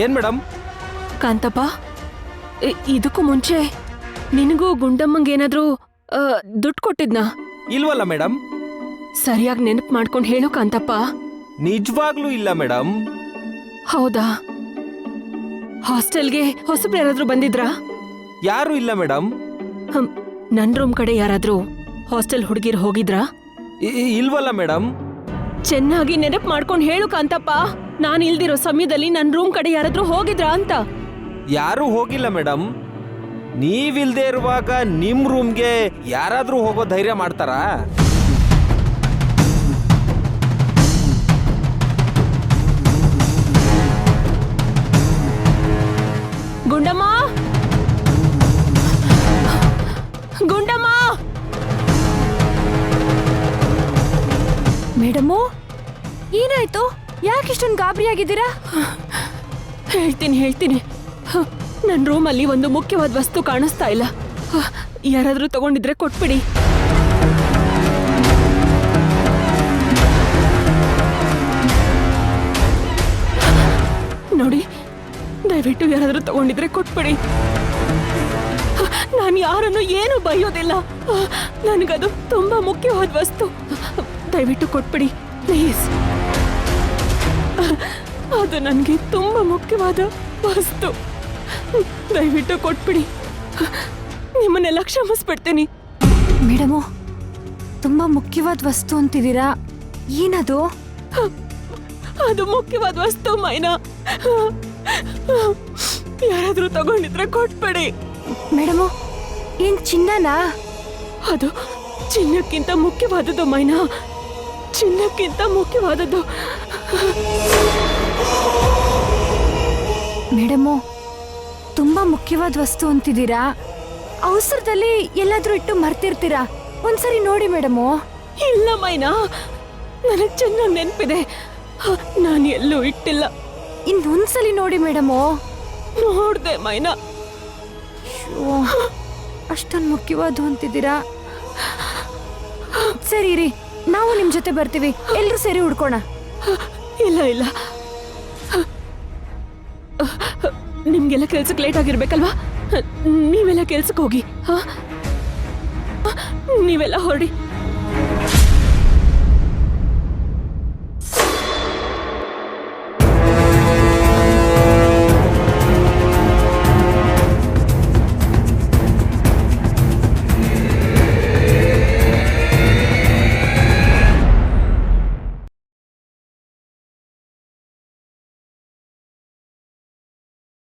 ಏನ್ ಮೇಡಮ್? ಕಾಂತಪ್ಪ, ಇದಕ್ಕೂ ಮುಂಚೆ ನಿನಗೂ ಗುಂಡಮ್ಮಂಗೆ ಏನಾದ್ರೂ ದುಡ್ಡು ಕೊಟ್ಟಿದ್ನಾ? ಇಲ್ವಲ್ಲ ಮೇಡಮ್. ಸರಿಯಾಗಿ ನೆನಪು ಮಾಡ್ಕೊಂಡು ಹೇಳು ಕಾಂತಪ್ಪ. ನಿಜವಾಗ್ಲೂ ಇಲ್ಲ ಮೇಡಮ್. ಹೌದಾ? ಹಾಸ್ಟೆಲ್ಗೆ ಹೊಸಬ್ರು ಯಾರಾದ್ರೂ ಬಂದಿದ್ರಾ? ಯಾರು ಇಲ್ಲ ಮೇಡಮ್. ನನ್ ರೂಮ್ ಕಡೆ ಯಾರಾದ್ರೂ ಹಾಸ್ಟೆಲ್ ಹುಡುಗಿರು ಹೋಗಿದ್ರಾ? ಇಲ್ವಲ್ಲ ಮೇಡಮ್. ಚೆನ್ನಾಗಿ ನೆನಪು ಮಾಡ್ಕೊಂಡು ಹೇಳು ಕಾಂತಪ್ಪ. ನಾನು ಇಲ್ದಿರೋ ಸಮಯದಲ್ಲಿ ನನ್ ರೂಮ್ ಕಡೆ ಯಾರಾದ್ರೂ ಹೋಗಿದ್ರಾ ಅಂತ. ಯಾರು ಹೋಗಿಲ್ಲ ಮೇಡಮ್. ನೀವಿಲ್ದೇ ಇರುವಾಗ ನಿಮ್ ರೂಮ್ಗೆ ಯಾರಾದ್ರೂ ಹೋಗೋ ಧೈರ್ಯ ಮಾಡ್ತಾರಾ? ಗುಂಡಮ್ಮ, ಗುಂಡಮ್ಮ! ಮೇಡಮು, ಏನಾಯ್ತು? ಯಾಕಿಷ್ಟೊಂದು ಗಾಬರಿ ಆಗಿದ್ದೀರಾ? ಹೇಳ್ತೀನಿ. ನನ್ನ ರೂಮಲ್ಲಿ ಒಂದು ಮುಖ್ಯವಾದ ವಸ್ತು ಕಾಣಿಸ್ತಾ ಇಲ್ಲ. ಯಾರಾದ್ರೂ ತಗೊಂಡಿದ್ರೆ ಕೊಟ್ಬಿಡಿ. ನೋಡಿ, ದಯವಿಟ್ಟು ಯಾರಾದ್ರೂ ತಗೊಂಡಿದ್ರೆ ಕೊಟ್ಬಿಡಿ. ನಾನು ಯಾರನ್ನು ಏನು ಬೈಯೋದಿಲ್ಲ. ನನಗದು ತುಂಬಾ ಮುಖ್ಯವಾದ ವಸ್ತು. ದಯವಿಟ್ಟು ಕೊಟ್ಬಿಡಿ ಪ್ಲೀಸ್. ಅದು ನನಗೆ ತುಂಬಾ ಮುಖ್ಯವಾದ ವಸ್ತು. ದಯವಿಟ್ಟು ಕೊಟ್ಬಿಡಿ. ನಿಮ್ಮನ್ನೆಲ್ಲ ಕ್ಷಮಿಸ್ಬಿಡ್ತೀನಿ. ಮೇಡಮು, ತುಂಬಾ ಮುಖ್ಯವಾದ ವಸ್ತು ಅಂತಿದ್ದೀರಾ, ಏನದು? ಅದು ಮುಖ್ಯವಾದ ವಸ್ತು ಮೈನಾ. ಯಾರಾದ್ರೂ ತಗೊಂಡಿದ್ರೆ ಕೊಟ್ಬಿಡಿ. ಮೇಡಮು, ಏನ್ ಚಿನ್ನನಾ? ಅದು ಚಿನ್ನಕ್ಕಿಂತ ಮುಖ್ಯವಾದದ್ದು ಮೈನಾ, ಚಿನ್ನಕ್ಕಿಂತ ಮುಖ್ಯವಾದದ್ದು. ಮೇಡಮು, ತುಂಬಾ ಮುಖ್ಯವಾದ ವಸ್ತು ಅಂತಿದ್ದೀರಾ, ಅವಸರದಲ್ಲಿ ಎಲ್ಲಾದ್ರೂ ಇಟ್ಟು ಮರ್ತಿರ್ತೀರಾ. ಒಂದ್ಸರಿ ನೋಡಿ ಮೇಡಮು. ಇಲ್ಲ ಮೈನಾ, ನನಗೆ ಚೆನ್ನಾಗಿ ನೆನಪಿದೆ. ನಾನು ಎಲ್ಲೂ ಇಟ್ಟಿಲ್ಲ. ಇನ್ನೊಂದ್ಸಲಿ ನೋಡಿ ಮೇಡಮು. ನೋಡ್ದೆ ಮೈನಾ. ಅಷ್ಟೊಂದು ಮುಖ್ಯವಾದ ಅಂತಿದ್ದೀರಾ. ಸರಿ ರೀ, ನಾವು ನಿಮ್ ಜೊತೆ ಬರ್ತೀವಿ. ಎಲ್ರೂ ಸೇರಿ ಹುಡ್ಕೋಣ. ಇಲ್ಲ, ನಿಮ್ಗೆಲ್ಲ ಕೆಲ್ಸಕ್ಕೆ ಲೇಟ್ ಆಗಿರ್ಬೇಕಲ್ವಾ? ನೀವೆಲ್ಲ ಕೆಲ್ಸಕ್ಕೆ ಹೋಗಿ. ನೀವೆಲ್ಲ ಹೊರಡಿ.